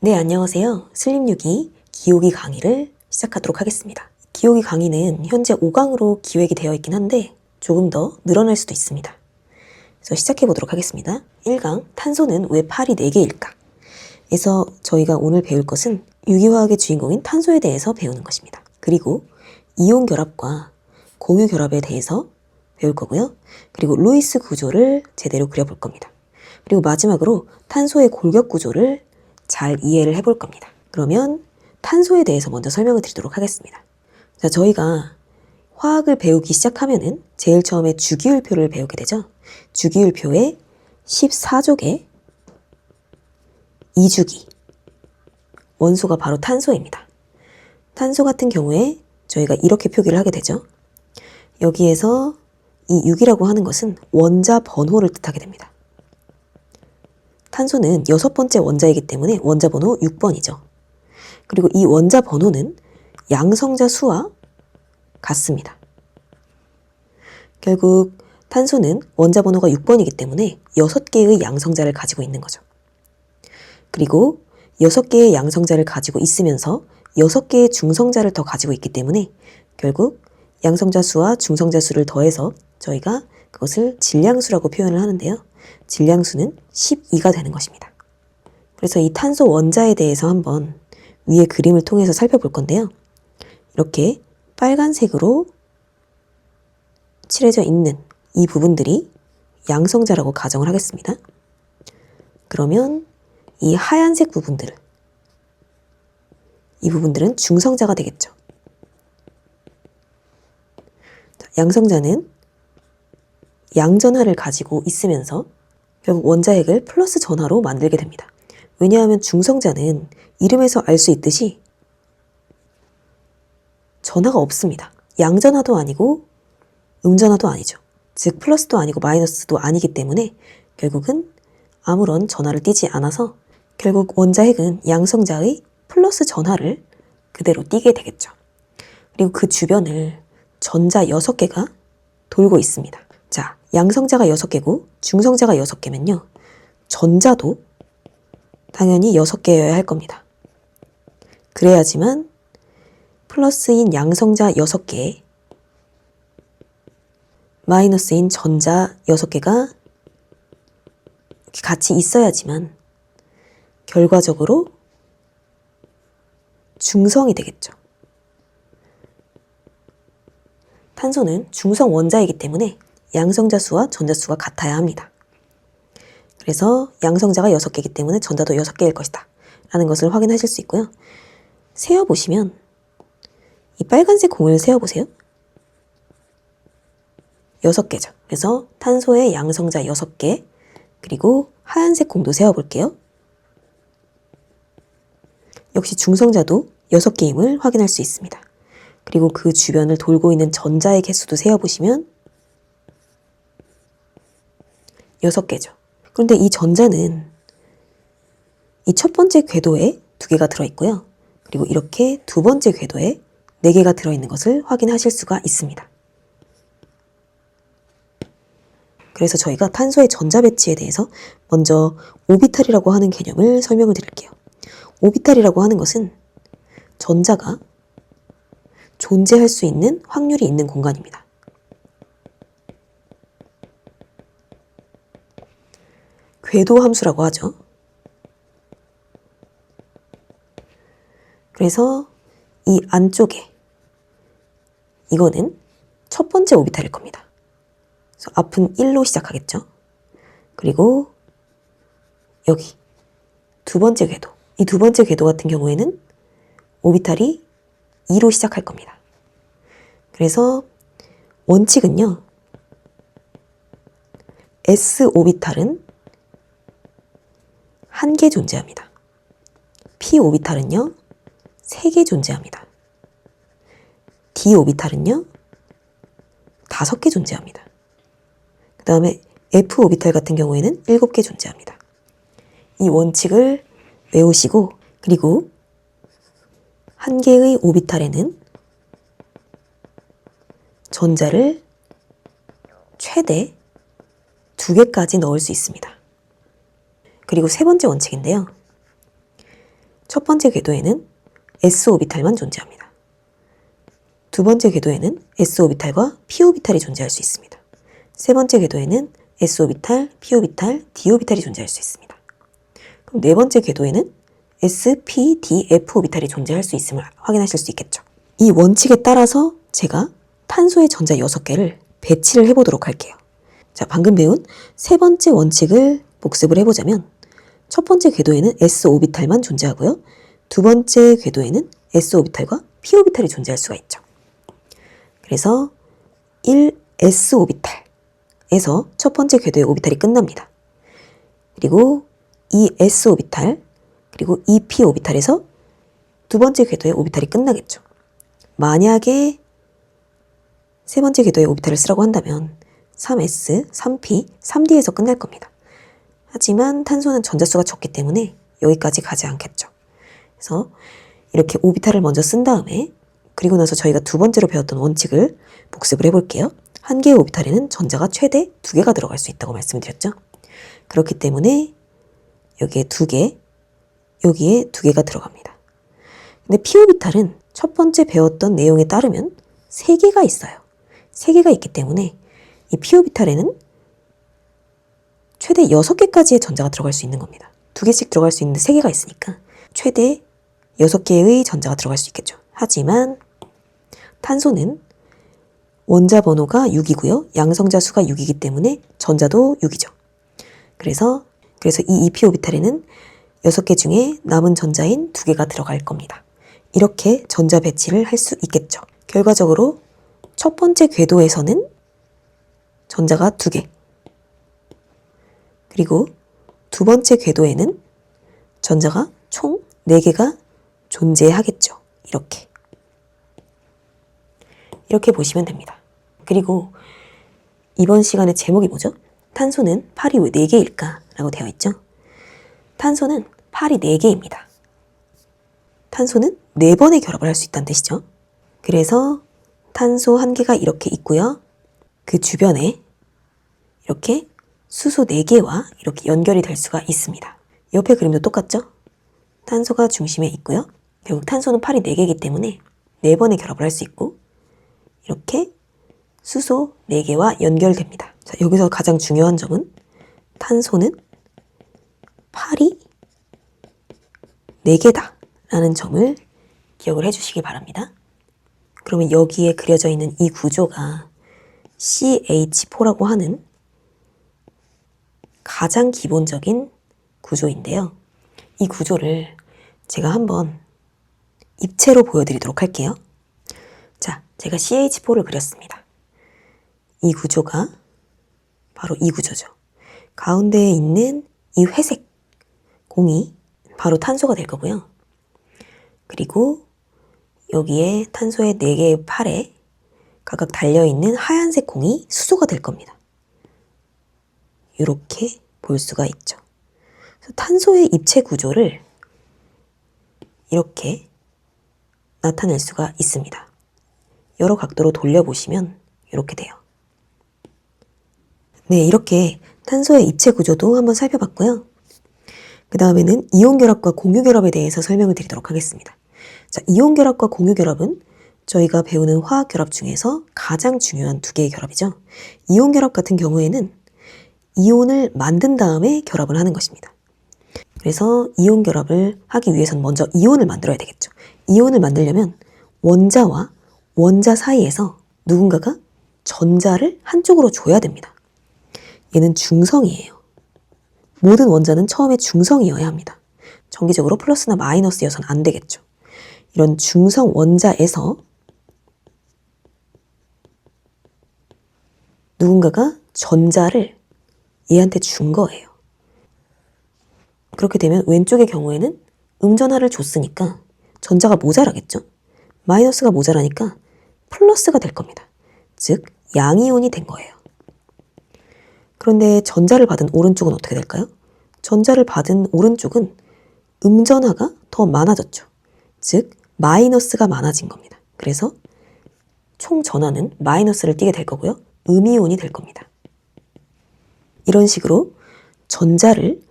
네, 안녕하세요. 슬림유기 기호기 강의를 시작하도록 하겠습니다. 기호기 강의는 현재 5강으로 기획이 되어 있긴 한데 조금 더 늘어날 수도 있습니다. 그래서 시작해 보도록 하겠습니다. 1강, 탄소는 왜 팔이 4개일까? 에서 저희가 오늘 배울 것은 유기화학의 주인공인 탄소에 대해서 배우는 것입니다. 그리고 이온 결합과 공유 결합에 대해서 배울 거고요. 그리고 루이스 구조를 제대로 그려볼 겁니다. 그리고 마지막으로 탄소의 골격 구조를 잘 이해를 해볼 겁니다. 그러면 탄소에 대해서 먼저 설명을 드리도록 하겠습니다. 자, 저희가 화학을 배우기 시작하면은 제일 처음에 주기율표를 배우게 되죠. 주기율표에 14족의 2주기 원소가 바로 탄소입니다. 탄소 같은 경우에 저희가 이렇게 표기를 하게 되죠. 여기에서 이 6이라고 하는 것은 원자 번호를 뜻하게 됩니다. 탄소는 6번째 원자이기 때문에 원자 번호 6번이죠. 그리고 이 원자 번호는 양성자 수와 같습니다. 결국 탄소는 원자 번호가 6번이기 때문에 6개의 양성자를 가지고 있는 거죠. 그리고 6개의 양성자를 가지고 있으면서 6개의 중성자를 더 가지고 있기 때문에 결국 양성자 수와 중성자 수를 더해서 저희가 그것을 질량수라고 표현을 하는데요. 질량수는 12가 되는 것입니다. 그래서 이 탄소 원자에 대해서 한번 위에 그림을 통해서 살펴볼 건데요. 이렇게 빨간색으로 칠해져 있는 이 부분들이 양성자라고 가정을 하겠습니다. 그러면 이 하얀색 부분들, 이 부분들은 중성자가 되겠죠. 양성자는 양전하를 가지고 있으면서 결국 원자핵을 플러스 전하로 만들게 됩니다. 왜냐하면 중성자는 이름에서 알 수 있듯이 전하가 없습니다. 양전하도 아니고 음전하도 아니죠. 즉 플러스도 아니고 마이너스도 아니기 때문에 결국은 아무런 전하를 띠지 않아서 결국 원자핵은 양성자의 플러스 전하를 그대로 띠게 되겠죠. 그리고 그 주변을 전자 6개가 돌고 있습니다. 자, 양성자가 6개고 중성자가 6개면요. 전자도 당연히 6개여야 할 겁니다. 그래야지만 플러스인 양성자 6개, 마이너스인 전자 6개가 같이 있어야지만 결과적으로 중성이 되겠죠. 탄소는 중성 원자이기 때문에 양성자 수와 전자 수가 같아야 합니다. 그래서 양성자가 6개이기 때문에 전자도 6개일 것이다 라는 것을 확인하실 수 있고요. 세어보시면 이 빨간색 공을 세어보세요. 6개죠. 그래서 탄소의 양성자 6개, 그리고 하얀색 공도 세어볼게요. 역시 중성자도 6개임을 확인할 수 있습니다. 그리고 그 주변을 돌고 있는 전자의 개수도 세어보시면 6개죠. 그런데 이 전자는 이 첫 번째 궤도에 2개가 들어있고요. 그리고 이렇게 두 번째 궤도에 4개가 들어있는 것을 확인하실 수가 있습니다. 그래서 저희가 탄소의 전자 배치에 대해서 먼저 오비탈이라고 하는 개념을 설명을 드릴게요. 오비탈이라고 하는 것은 전자가 존재할 수 있는 확률이 있는 공간입니다. 궤도 함수라고 하죠. 그래서 이 안쪽에 이거는 첫 번째 오비탈일 겁니다. 그래서 앞은 1로 시작하겠죠. 그리고 여기 두 번째 궤도, 이 두 번째 궤도 같은 경우에는 오비탈이 2로 시작할 겁니다. 그래서 원칙은요. S 오비탈은 1개 존재합니다. P 오비탈은요. 3개 존재합니다. D 오비탈은요. 5개 존재합니다. 그 다음에 F 오비탈 같은 경우에는 7개 존재합니다. 이 원칙을 외우시고 그리고 1개의 오비탈에는 전자를 최대 2개까지 넣을 수 있습니다. 그리고 세 번째 원칙인데요. 첫 번째 궤도에는 s 오비탈만 존재합니다. 두 번째 궤도에는 s 오비탈과 p 오비탈이 존재할 수 있습니다. 세 번째 궤도에는 s-오비탈, p-오비탈, d-오비탈이 존재할 수 있습니다. 그럼 네 번째 궤도에는 s, p, d, f-오비탈이 존재할 수 있음을 확인하실 수 있겠죠. 이 원칙에 따라서 제가 탄소의 전자 6개를 배치를 해보도록 할게요. 자, 방금 배운 세 번째 원칙을 복습을 해보자면 첫 번째 궤도에는 s-오비탈만 존재하고요. 두 번째 궤도에는 s-오비탈과 p-오비탈이 존재할 수가 있죠. 그래서 1s-오비탈에서 첫 번째 궤도의 오비탈이 끝납니다. 그리고 2s-오비탈 그리고 2p-오비탈에서 두 번째 궤도의 오비탈이 끝나겠죠. 만약에 세 번째 궤도의 오비탈을 쓰라고 한다면 3s, 3p, 3d에서 끝날 겁니다. 하지만 탄소는 전자수가 적기 때문에 여기까지 가지 않겠죠. 그래서 이렇게 오비탈을 먼저 쓴 다음에 그리고 나서 저희가 두 번째로 배웠던 원칙을 복습을 해볼게요. 한 개의 오비탈에는 전자가 최대 2개가 들어갈 수 있다고 말씀을 드렸죠. 그렇기 때문에 여기에 2개, 여기에 2개가 들어갑니다. 근데 p-오비탈은 첫 번째 배웠던 내용에 따르면 3개가 있어요. 3개가 있기 때문에 이 p-오비탈에는 최대 6개까지의 전자가 들어갈 수 있는 겁니다. 2개씩 들어갈 수 있는데 3개가 있으니까 최대 6개의 전자가 들어갈 수 있겠죠. 하지만 탄소는 원자 번호가 6이고요. 양성자 수가 6이기 때문에 전자도 6이죠. 그래서 이 p-오비탈에는 6개 중에 남은 전자인 2개가 들어갈 겁니다. 이렇게 전자 배치를 할 수 있겠죠. 결과적으로 첫 번째 궤도에서는 전자가 2개, 그리고 두 번째 궤도에는 전자가 총 4개가 존재하겠죠. 이렇게 보시면 됩니다. 그리고 이번 시간의 제목이 뭐죠? 탄소는 팔이 왜 4개일까? 라고 되어 있죠. 탄소는 팔이 4개입니다. 탄소는 4번의 결합을 할 수 있다는 뜻이죠. 그래서 탄소 1개가 이렇게 있고요. 그 주변에 이렇게 수소 4개와 이렇게 연결이 될 수가 있습니다. 옆에 그림도 똑같죠? 탄소가 중심에 있고요. 결국 탄소는 팔이 4개이기 때문에 4번의 결합을 할 수 있고 이렇게 수소 4개와 연결됩니다. 자, 여기서 가장 중요한 점은 탄소는 팔이 4개다 라는 점을 기억을 해주시기 바랍니다. 그러면 여기에 그려져 있는 이 구조가 CH4라고 하는 가장 기본적인 구조인데요. 이 구조를 제가 한번 입체로 보여드리도록 할게요. 자, 제가 CH4를 그렸습니다. 이 구조가 바로 이 구조죠. 가운데에 있는 이 회색 공이 바로 탄소가 될 거고요. 그리고 여기에 탄소의 4개의 팔에 각각 달려있는 하얀색 공이 수소가 될 겁니다. 이렇게 볼 수가 있죠. 그래서 탄소의 입체 구조를 이렇게 나타낼 수가 있습니다. 여러 각도로 돌려보시면 이렇게 돼요. 네, 이렇게 탄소의 입체 구조도 한번 살펴봤고요. 그 다음에는 이온 결합과 공유 결합에 대해서 설명을 드리도록 하겠습니다. 자, 이온 결합과 공유 결합은 저희가 배우는 화학 결합 중에서 가장 중요한 2개의 결합이죠. 이온 결합 같은 경우에는 이온을 만든 다음에 결합을 하는 것입니다. 그래서 이온 결합을 하기 위해서는 먼저 이온을 만들어야 되겠죠. 이온을 만들려면 원자와 원자 사이에서 누군가가 전자를 한쪽으로 줘야 됩니다. 얘는 중성이에요. 모든 원자는 처음에 중성이어야 합니다. 정기적으로 플러스나 마이너스여서는 안 되겠죠. 이런 중성 원자에서 누군가가 전자를 얘한테 준 거예요. 그렇게 되면 왼쪽의 경우에는 음전하를 줬으니까 전자가 모자라겠죠. 마이너스가 모자라니까 플러스가 될 겁니다. 즉 양이온이 된 거예요. 그런데 전자를 받은 오른쪽은 어떻게 될까요? 전자를 받은 오른쪽은 음전하가 더 많아졌죠. 즉 마이너스가 많아진 겁니다. 그래서 총 전하는 마이너스를 띠게 될 거고요. 음이온이 될 겁니다. 이런 식으로 전자를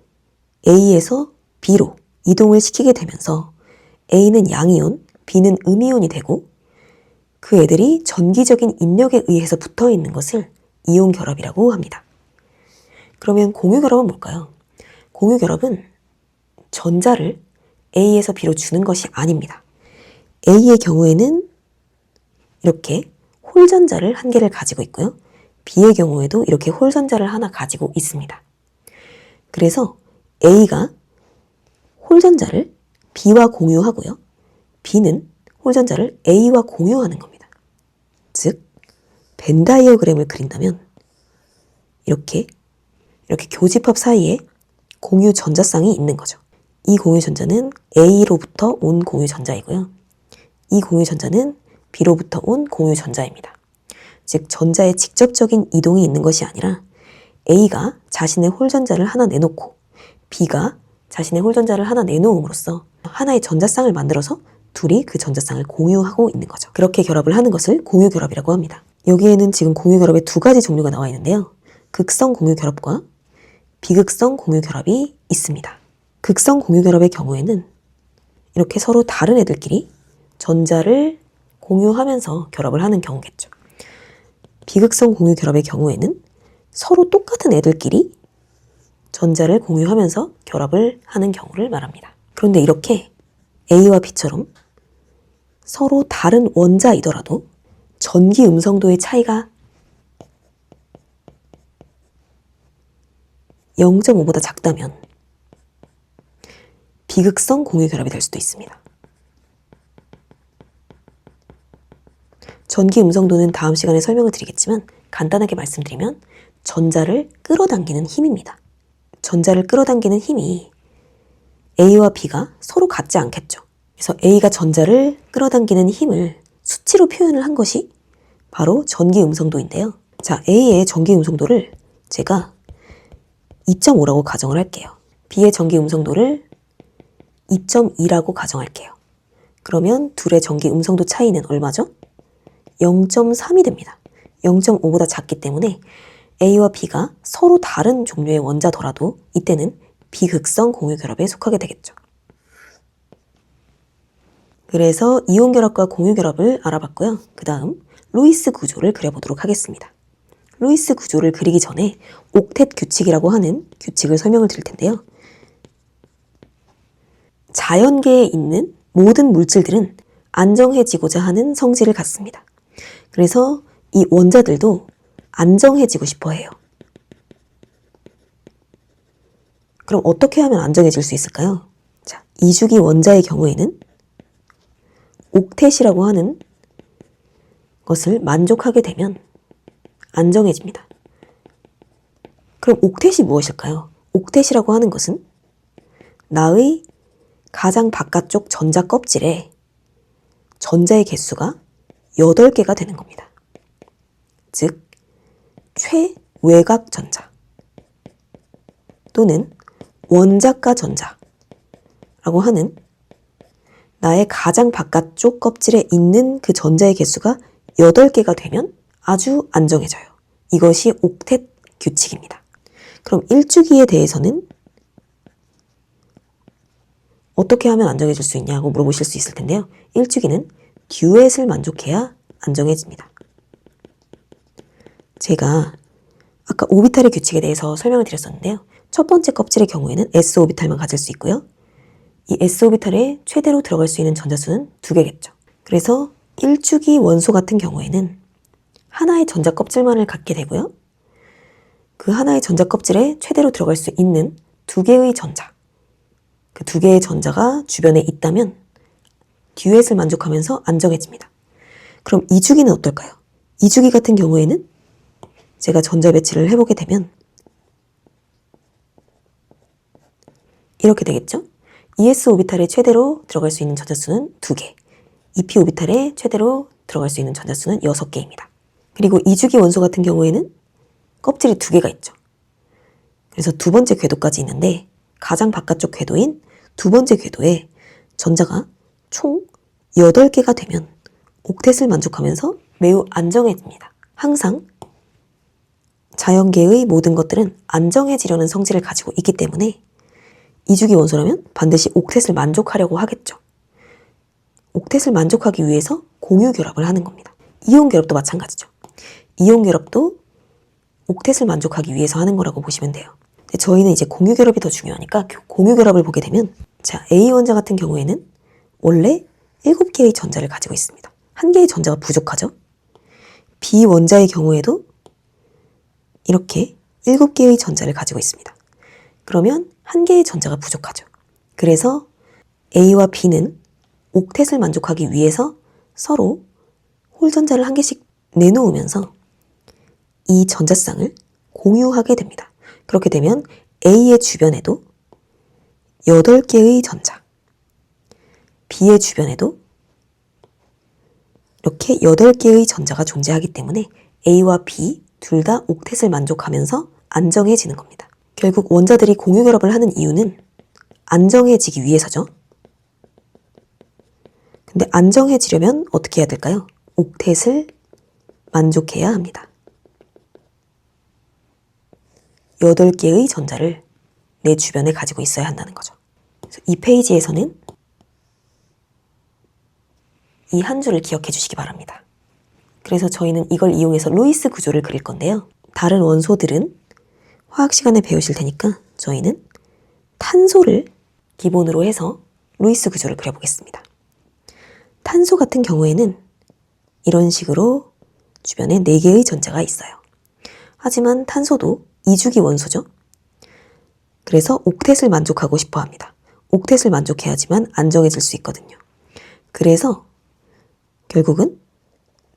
A에서 B로 이동을 시키게 되면서 A는 양이온, B는 음이온이 되고 그 애들이 전기적인 인력에 의해서 붙어 있는 것을 이온 결합이라고 합니다. 그러면 공유 결합은 뭘까요? 공유 결합은 전자를 A에서 B로 주는 것이 아닙니다. A의 경우에는 이렇게 홀전자를 한 개를 가지고 있고요. B의 경우에도 이렇게 홀전자를 하나 가지고 있습니다. 그래서 A가 홀전자를 B와 공유하고요. B는 홀전자를 A와 공유하는 겁니다. 즉, 벤 다이어그램을 그린다면 이렇게 교집합 사이에 공유 전자쌍이 있는 거죠. 이 공유 전자는 A로부터 온 공유 전자이고요. 이 공유 전자는 B로부터 온 공유 전자입니다. 즉, 전자의 직접적인 이동이 있는 것이 아니라 A가 자신의 홀전자를 하나 내놓고 B가 자신의 홀전자를 하나 내놓음으로써 하나의 전자쌍을 만들어서 둘이 그 전자쌍을 공유하고 있는 거죠. 그렇게 결합을 하는 것을 공유결합이라고 합니다. 여기에는 지금 공유결합의 두 가지 종류가 나와 있는데요. 극성 공유결합과 비극성 공유결합이 있습니다. 극성 공유결합의 경우에는 이렇게 서로 다른 애들끼리 전자를 공유하면서 결합을 하는 경우겠죠. 비극성 공유결합의 경우에는 서로 똑같은 애들끼리 전자를 공유하면서 결합을 하는 경우를 말합니다. 그런데 이렇게 A와 B처럼 서로 다른 원자이더라도 전기 음성도의 차이가 0.5보다 작다면 비극성 공유결합이 될 수도 있습니다. 전기 음성도는 다음 시간에 설명을 드리겠지만 간단하게 말씀드리면 전자를 끌어당기는 힘입니다. 전자를 끌어당기는 힘이 A와 B가 서로 같지 않겠죠. 그래서 A가 전자를 끌어당기는 힘을 수치로 표현을 한 것이 바로 전기 음성도인데요. 자, A의 전기 음성도를 제가 2.5라고 가정을 할게요. B의 전기 음성도를 2.2라고 가정할게요. 그러면 둘의 전기 음성도 차이는 얼마죠? 0.3이 됩니다. 0.5보다 작기 때문에 A와 B가 서로 다른 종류의 원자더라도 이때는 비극성 공유결합에 속하게 되겠죠. 그래서 이온결합과 공유결합을 알아봤고요. 그 다음 루이스 구조를 그려보도록 하겠습니다. 루이스 구조를 그리기 전에 옥텟 규칙이라고 하는 규칙을 설명을 드릴 텐데요. 자연계에 있는 모든 물질들은 안정해지고자 하는 성질을 갖습니다. 그래서 이 원자들도 안정해지고 싶어 해요. 그럼 어떻게 하면 안정해질 수 있을까요? 자, 이주기 원자의 경우에는 옥텟이라고 하는 것을 만족하게 되면 안정해집니다. 그럼 옥텟이 무엇일까요? 옥텟이라고 하는 것은 나의 가장 바깥쪽 전자 껍질에 전자의 개수가 8개가 되는 겁니다. 즉, 최외곽 전자 또는 원자가 전자라고 하는 나의 가장 바깥쪽 껍질에 있는 그 전자의 개수가 8개가 되면 아주 안정해져요. 이것이 옥텟 규칙입니다. 그럼 1주기에 대해서는 어떻게 하면 안정해질 수 있냐고 물어보실 수 있을 텐데요. 1주기는 듀엣을 만족해야 안정해집니다. 제가 아까 오비탈의 규칙에 대해서 설명을 드렸었는데요. 첫 번째 껍질의 경우에는 S오비탈만 가질 수 있고요. 이 S오비탈에 최대로 들어갈 수 있는 전자수는 2개겠죠. 그래서 1주기 원소 같은 경우에는 하나의 전자 껍질만을 갖게 되고요. 그 하나의 전자 껍질에 최대로 들어갈 수 있는 2개의 전자, 그 2개의 전자가 주변에 있다면 듀엣을 만족하면서 안정해집니다. 그럼 2주기는 어떨까요? 2주기 같은 경우에는 제가 전자 배치를 해보게 되면 이렇게 되겠죠? ES 오비탈에 최대로 들어갈 수 있는 전자수는 2개, EP 오비탈에 최대로 들어갈 수 있는 전자수는 6개입니다. 그리고 2주기 원소 같은 경우에는 껍질이 2개가 있죠. 그래서 두 번째 궤도까지 있는데 가장 바깥쪽 궤도인 두 번째 궤도에 전자가 총 8개가 되면 옥텟을 만족하면서 매우 안정해집니다. 항상 자연계의 모든 것들은 안정해지려는 성질을 가지고 있기 때문에 2주기 원소라면 반드시 옥텟을 만족하려고 하겠죠. 옥텟을 만족하기 위해서 공유 결합을 하는 겁니다. 이온 결합도 마찬가지죠. 이온 결합도 옥텟을 만족하기 위해서 하는 거라고 보시면 돼요. 근데 저희는 이제 공유 결합이 더 중요하니까 공유 결합을 보게 되면, 자, A 원자 같은 경우에는 원래 7개의 전자를 가지고 있습니다. 1개의 전자가 부족하죠. B 원자의 경우에도 이렇게 7개의 전자를 가지고 있습니다. 그러면 1개의 전자가 부족하죠. 그래서 A와 B는 옥텟을 만족하기 위해서 서로 홀전자를 1개씩 내놓으면서 이 전자쌍을 공유하게 됩니다. 그렇게 되면 A의 주변에도 8개의 전자, B의 주변에도 이렇게 8개의 전자가 존재하기 때문에 A와 B 둘 다 옥텟을 만족하면서 안정해지는 겁니다. 결국 원자들이 공유 결합을 하는 이유는 안정해지기 위해서죠. 근데 안정해지려면 어떻게 해야 될까요? 옥텟을 만족해야 합니다. 8개의 전자를 내 주변에 가지고 있어야 한다는 거죠. 그래서 이 페이지에서는 이 한 줄을 기억해 주시기 바랍니다. 그래서 저희는 이걸 이용해서 루이스 구조를 그릴 건데요. 다른 원소들은 화학 시간에 배우실 테니까 저희는 탄소를 기본으로 해서 루이스 구조를 그려보겠습니다. 탄소 같은 경우에는 이런 식으로 주변에 4개의 전자가 있어요. 하지만 탄소도 이주기 원소죠. 그래서 옥텟을 만족하고 싶어 합니다. 옥텟을 만족해야지만 안정해질 수 있거든요. 그래서 결국은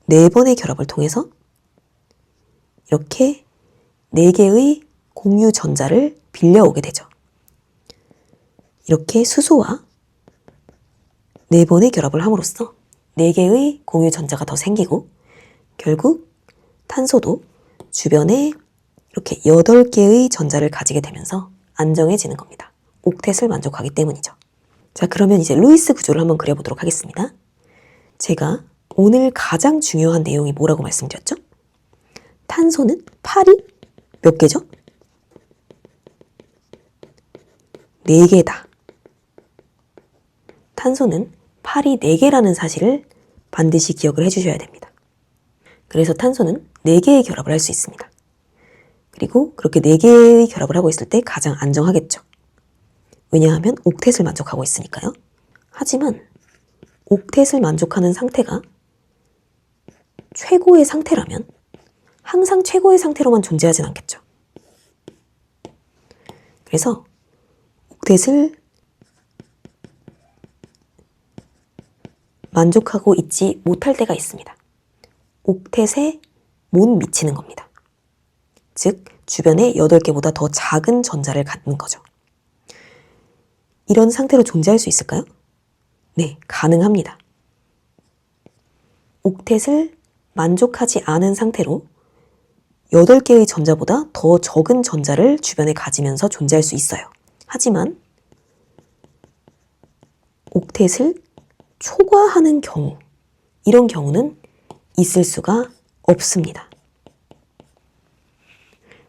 4번의 결합을 통해서 이렇게 4개의 공유 전자를 빌려오게 되죠. 이렇게 수소와 4번의 결합을 함으로써 4개의 공유 전자가 더 생기고 결국 탄소도 주변에 이렇게 8개의 전자를 가지게 되면서 안정해지는 겁니다. 옥텟을 만족하기 때문이죠. 자, 그러면 이제 루이스 구조를 한번 그려보도록 하겠습니다. 제가 오늘 가장 중요한 내용이 뭐라고 말씀드렸죠? 탄소는 팔이 몇 개죠? 4개다. 탄소는 팔이 4개라는 사실을 반드시 기억을 해주셔야 됩니다. 그래서 탄소는 4개의 결합을 할 수 있습니다. 그리고 그렇게 4개의 결합을 하고 있을 때 가장 안정하겠죠. 왜냐하면 옥텟을 만족하고 있으니까요. 하지만 옥텟을 만족하는 상태가 최고의 상태라면 항상 최고의 상태로만 존재하진 않겠죠. 그래서 옥텟을 만족하고 있지 못할 때가 있습니다. 옥텟에 못 미치는 겁니다. 즉, 주변에 8개보다 더 작은 전자를 갖는 거죠. 이런 상태로 존재할 수 있을까요? 네, 가능합니다. 옥텟을 만족하지 않은 상태로 8개의 전자보다 더 적은 전자를 주변에 가지면서 존재할 수 있어요. 하지만 옥텟을 초과하는 경우, 이런 경우는 있을 수가 없습니다.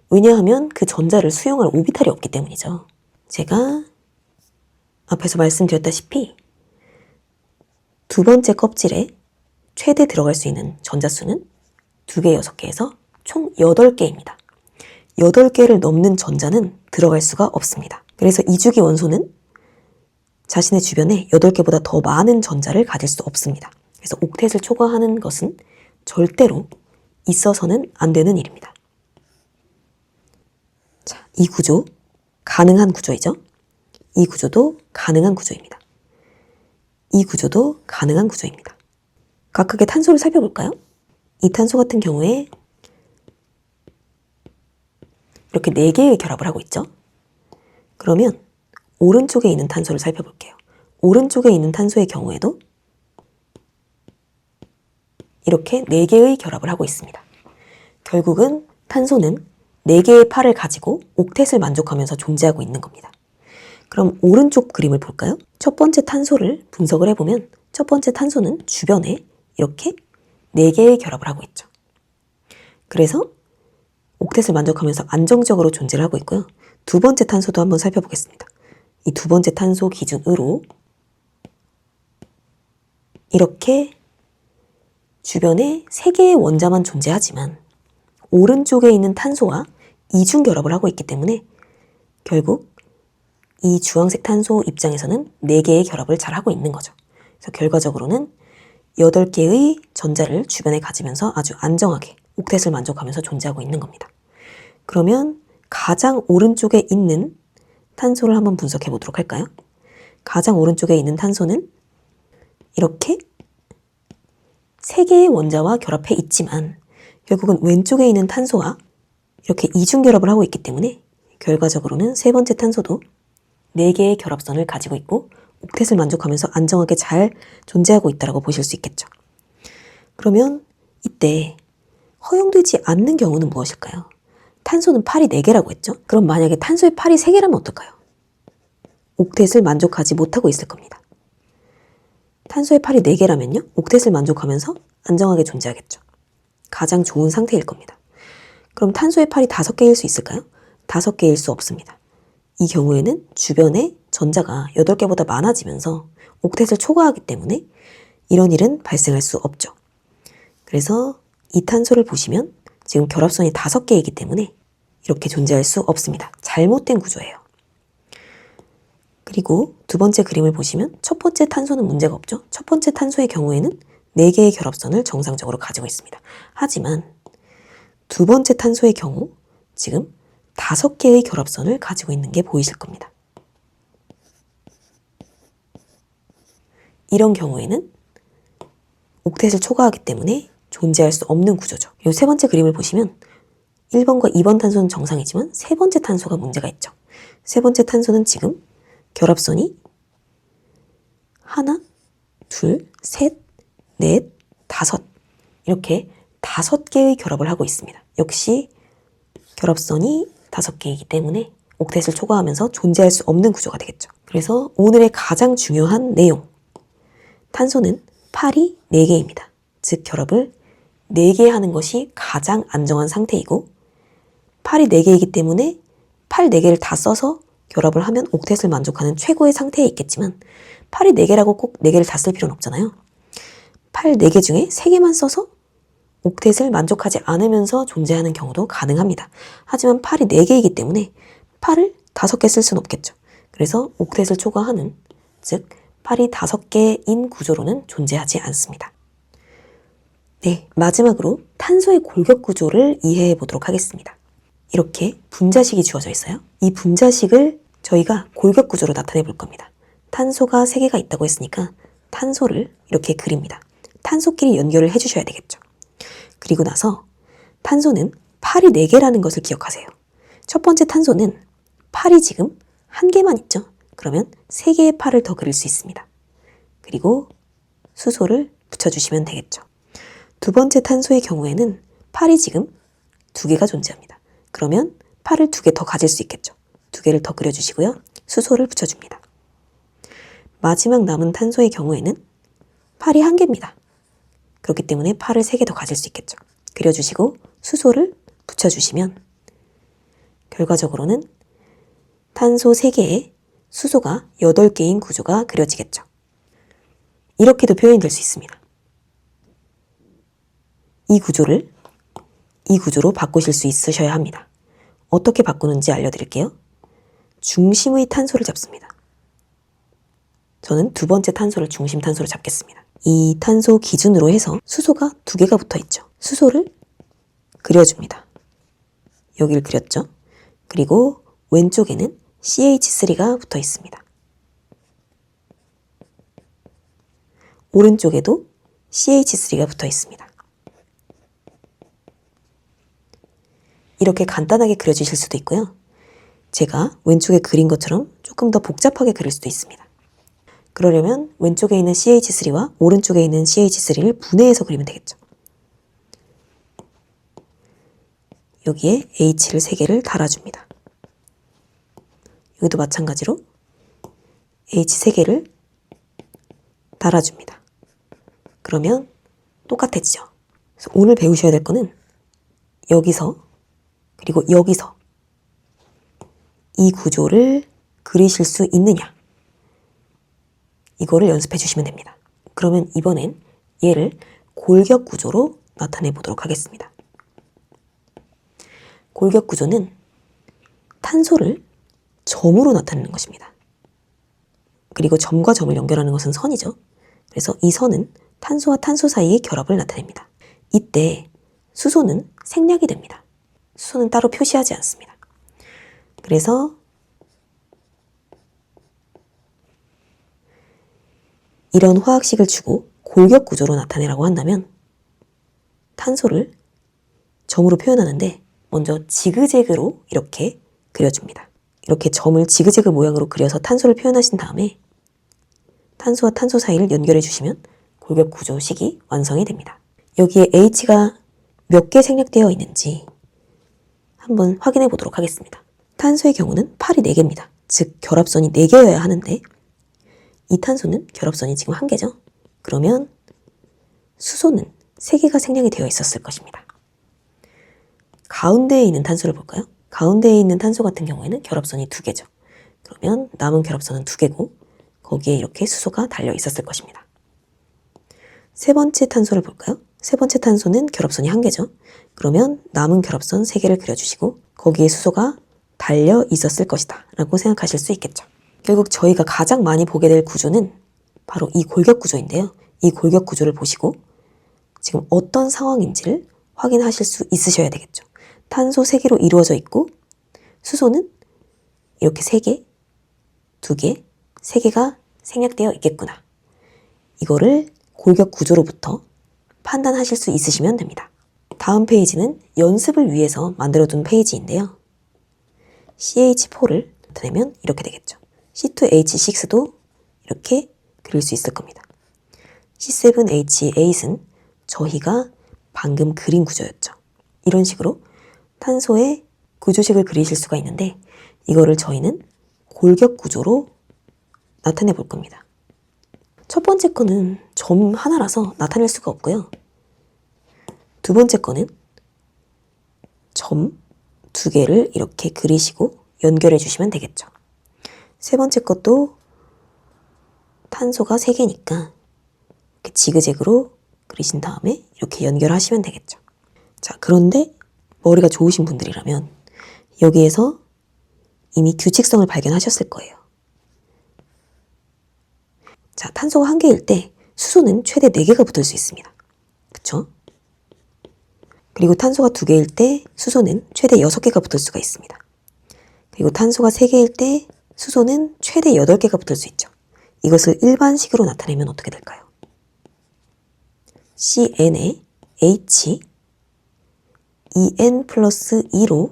왜냐하면 그 전자를 수용할 오비탈이 없기 때문이죠. 제가 앞에서 말씀드렸다시피 두 번째 껍질에 최대 들어갈 수 있는 전자수는 2개, 6개에서 총 8개입니다. 8개를 넘는 전자는 들어갈 수가 없습니다. 그래서 이주기 원소는 자신의 주변에 8개보다 더 많은 전자를 가질 수 없습니다. 그래서 옥텟을 초과하는 것은 절대로 있어서는 안 되는 일입니다. 자, 이 구조, 가능한 구조이죠. 이 구조도 가능한 구조입니다. 이 구조도 가능한 구조입니다. 각각의 탄소를 살펴볼까요? 이 탄소 같은 경우에 이렇게 4개의 결합을 하고 있죠. 그러면 오른쪽에 있는 탄소를 살펴볼게요. 오른쪽에 있는 탄소의 경우에도 이렇게 4개의 결합을 하고 있습니다. 결국은 탄소는 4개의 팔을 가지고 옥텟을 만족하면서 존재하고 있는 겁니다. 그럼 오른쪽 그림을 볼까요? 첫 번째 탄소를 분석을 해보면 첫 번째 탄소는 주변에 이렇게 4개의 결합을 하고 있죠. 그래서 옥텟을 만족하면서 안정적으로 존재를 하고 있고요. 두 번째 탄소도 한번 살펴보겠습니다. 이 두 번째 탄소 기준으로 이렇게 주변에 3개의 원자만 존재하지만 오른쪽에 있는 탄소와 이중 결합을 하고 있기 때문에 결국 이 주황색 탄소 입장에서는 4개의 결합을 잘 하고 있는 거죠. 그래서 결과적으로는 8개의 전자를 주변에 가지면서 아주 안정하게 옥텟을 만족하면서 존재하고 있는 겁니다. 그러면 가장 오른쪽에 있는 탄소를 한번 분석해 보도록 할까요? 가장 오른쪽에 있는 탄소는 이렇게 3개의 원자와 결합해 있지만 결국은 왼쪽에 있는 탄소와 이렇게 이중 결합을 하고 있기 때문에 결과적으로는 3번째 탄소도 4개의 결합선을 가지고 있고 옥텟을 만족하면서 안정하게 잘 존재하고 있다고 보실 수 있겠죠. 그러면 이때 허용되지 않는 경우는 무엇일까요? 탄소는 팔이 4개라고 했죠? 그럼 만약에 탄소의 팔이 3개라면 어떨까요? 옥텟을 만족하지 못하고 있을 겁니다. 탄소의 팔이 4개라면요? 옥텟을 만족하면서 안정하게 존재하겠죠. 가장 좋은 상태일 겁니다. 그럼 탄소의 팔이 5개일 수 있을까요? 5개일 수 없습니다. 이 경우에는 주변에 전자가 8개보다 많아지면서 옥텟을 초과하기 때문에 이런 일은 발생할 수 없죠. 그래서 이 탄소를 보시면 지금 결합선이 5개이기 때문에 이렇게 존재할 수 없습니다. 잘못된 구조예요. 그리고 두 번째 그림을 보시면 첫 번째 탄소는 문제가 없죠. 첫 번째 탄소의 경우에는 4개의 결합선을 정상적으로 가지고 있습니다. 하지만 두 번째 탄소의 경우 지금 5개의 결합선을 가지고 있는 게 보이실 겁니다. 이런 경우에는 옥텟을 초과하기 때문에 존재할 수 없는 구조죠. 그리고 세 번째 그림을 보시면 1번과 2번 탄소는 정상이지만 세 번째 탄소가 문제가 있죠. 세 번째 탄소는 지금 결합선이 하나, 둘, 셋, 넷, 5 이렇게 5개의 결합을 하고 있습니다. 역시 결합선이 5개이기 때문에 옥텟을 초과하면서 존재할 수 없는 구조가 되겠죠. 그래서 오늘의 가장 중요한 내용, 탄소는 팔이 4개입니다. 즉 결합을 4개 하는 것이 가장 안정한 상태이고 팔이 4개이기 때문에 팔 4개를 다 써서 결합을 하면 옥텟을 만족하는 최고의 상태에 있겠지만 팔이 4개라고 꼭 4개를 다 쓸 필요는 없잖아요. 팔 4개 중에 3개만 써서 옥텟을 만족하지 않으면서 존재하는 경우도 가능합니다. 하지만 팔이 4개이기 때문에 팔을 5개 쓸 수는 없겠죠. 그래서 옥텟을 초과하는, 즉 팔이 5개인 구조로는 존재하지 않습니다. 네, 마지막으로 탄소의 골격 구조를 이해해 보도록 하겠습니다. 이렇게 분자식이 주어져 있어요. 이 분자식을 저희가 골격 구조로 나타내 볼 겁니다. 탄소가 3개가 있다고 했으니까 탄소를 이렇게 그립니다. 탄소끼리 연결을 해주셔야 되겠죠. 그리고 나서 탄소는 팔이 4개라는 것을 기억하세요. 첫 번째 탄소는 팔이 지금 1개만 있죠. 그러면 3개의 팔을 더 그릴 수 있습니다. 그리고 수소를 붙여주시면 되겠죠. 두 번째 탄소의 경우에는 팔이 지금 2개가 존재합니다. 그러면 팔을 2개 더 가질 수 있겠죠. 2개를 더 그려주시고요. 수소를 붙여줍니다. 마지막 남은 탄소의 경우에는 팔이 1개입니다. 그렇기 때문에 팔을 3개 더 가질 수 있겠죠. 그려주시고 수소를 붙여주시면 결과적으로는 탄소 3개에 수소가 8개인 구조가 그려지겠죠. 이렇게도 표현될 수 있습니다. 이 구조를 이 구조로 바꾸실 수 있으셔야 합니다. 어떻게 바꾸는지 알려드릴게요. 중심의 탄소를 잡습니다. 저는 두 번째 탄소를 중심 탄소로 잡겠습니다. 이 탄소 기준으로 해서 수소가 2개가 붙어 있죠. 수소를 그려줍니다. 여기를 그렸죠. 그리고 왼쪽에는 CH3가 붙어 있습니다. 오른쪽에도 CH3가 붙어 있습니다. 이렇게 간단하게 그려주실 수도 있고요. 제가 왼쪽에 그린 것처럼 조금 더 복잡하게 그릴 수도 있습니다. 그러려면 왼쪽에 있는 CH3와 오른쪽에 있는 CH3를 분해해서 그리면 되겠죠. 여기에 H를 3개를 달아줍니다. 여기도 마찬가지로 H 3개를 달아줍니다. 그러면 똑같아지죠. 그래서 오늘 배우셔야 될 거는 여기서 그리고 여기서 이 구조를 그리실 수 있느냐, 이거를 연습해 주시면 됩니다. 그러면 이번엔 얘를 골격 구조로 나타내 보도록 하겠습니다. 골격 구조는 탄소를 점으로 나타내는 것입니다. 그리고 점과 점을 연결하는 것은 선이죠. 그래서 이 선은 탄소와 탄소 사이의 결합을 나타냅니다. 이때 수소는 생략이 됩니다. 수소는 따로 표시하지 않습니다. 그래서 이런 화학식을 주고 골격 구조로 나타내라고 한다면 탄소를 점으로 표현하는데 먼저 지그재그로 이렇게 그려줍니다. 이렇게 점을 지그재그 모양으로 그려서 탄소를 표현하신 다음에 탄소와 탄소 사이를 연결해 주시면 골격 구조식이 완성이 됩니다. 여기에 H가 몇 개 생략되어 있는지 한번 확인해 보도록 하겠습니다. 탄소의 경우는 팔이 4개입니다. 즉 결합선이 4개여야 하는데 이 탄소는 결합선이 지금 1개죠. 그러면 수소는 3개가 생략이 되어 있었을 것입니다. 가운데에 있는 탄소를 볼까요? 가운데에 있는 탄소 같은 경우에는 결합선이 2개죠. 그러면 남은 결합선은 2개고 거기에 이렇게 수소가 달려 있었을 것입니다. 세 번째 탄소를 볼까요? 세 번째 탄소는 결합선이 1개죠. 그러면 남은 결합선 3개를 그려주시고 거기에 수소가 달려 있었을 것이다 라고 생각하실 수 있겠죠. 결국 저희가 가장 많이 보게 될 구조는 바로 이 골격 구조인데요. 이 골격 구조를 보시고 지금 어떤 상황인지를 확인하실 수 있으셔야 되겠죠. 탄소 3개로 이루어져 있고 수소는 이렇게 3개, 2개, 3개가 생략되어 있겠구나. 이거를 골격 구조로부터 판단하실 수 있으시면 됩니다. 다음 페이지는 연습을 위해서 만들어둔 페이지인데요. CH4를 나타내면 이렇게 되겠죠. C2H6도 이렇게 그릴 수 있을 겁니다. C7H8은 저희가 방금 그린 구조였죠. 이런 식으로 탄소의 구조식을 그리실 수가 있는데 이거를 저희는 골격 구조로 나타내 볼 겁니다. 첫 번째 거는 점 하나라서 나타낼 수가 없고요. 두 번째 거는 점 2개를 이렇게 그리시고 연결해 주시면 되겠죠. 세 번째 것도 탄소가 3개니까 이렇게 지그재그로 그리신 다음에 이렇게 연결하시면 되겠죠. 자, 그런데 머리가 좋으신 분들이라면 여기에서 이미 규칙성을 발견하셨을 거예요. 자, 탄소가 1개일 때 수소는 최대 4개가 붙을 수 있습니다. 그쵸? 그리고 탄소가 2개일 때 수소는 최대 6개가 붙을 수가 있습니다. 그리고 탄소가 3개일 때 수소는 최대 8개가 붙을 수 있죠. 이것을 일반식으로 나타내면 어떻게 될까요? CN에 H, En 플러스 2로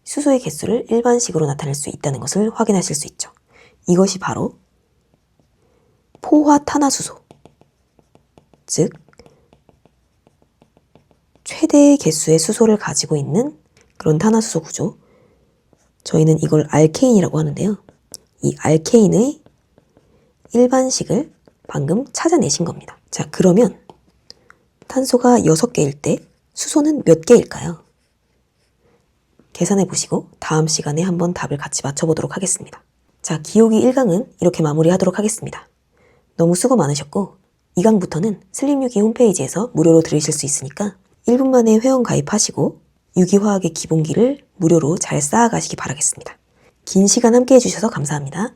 수소의 개수를 일반식으로 나타낼 수 있다는 것을 확인하실 수 있죠. 이것이 바로 포화탄화수소, 즉 최대의 개수의 수소를 가지고 있는 그런 탄화수소 구조, 저희는 이걸 알케인이라고 하는데요. 이 알케인의 일반식을 방금 찾아내신 겁니다. 자, 그러면 탄소가 6개일 때 수소는 몇 개일까요? 계산해 보시고 다음 시간에 한번 답을 같이 맞춰보도록 하겠습니다. 자, 기호기 1강은 이렇게 마무리하도록 하겠습니다. 너무 수고 많으셨고 2강부터는 슬림유기 홈페이지에서 무료로 들으실 수 있으니까 1분 만에 회원 가입하시고 유기화학의 기본기를 무료로 잘 쌓아가시기 바라겠습니다. 긴 시간 함께 해주셔서 감사합니다.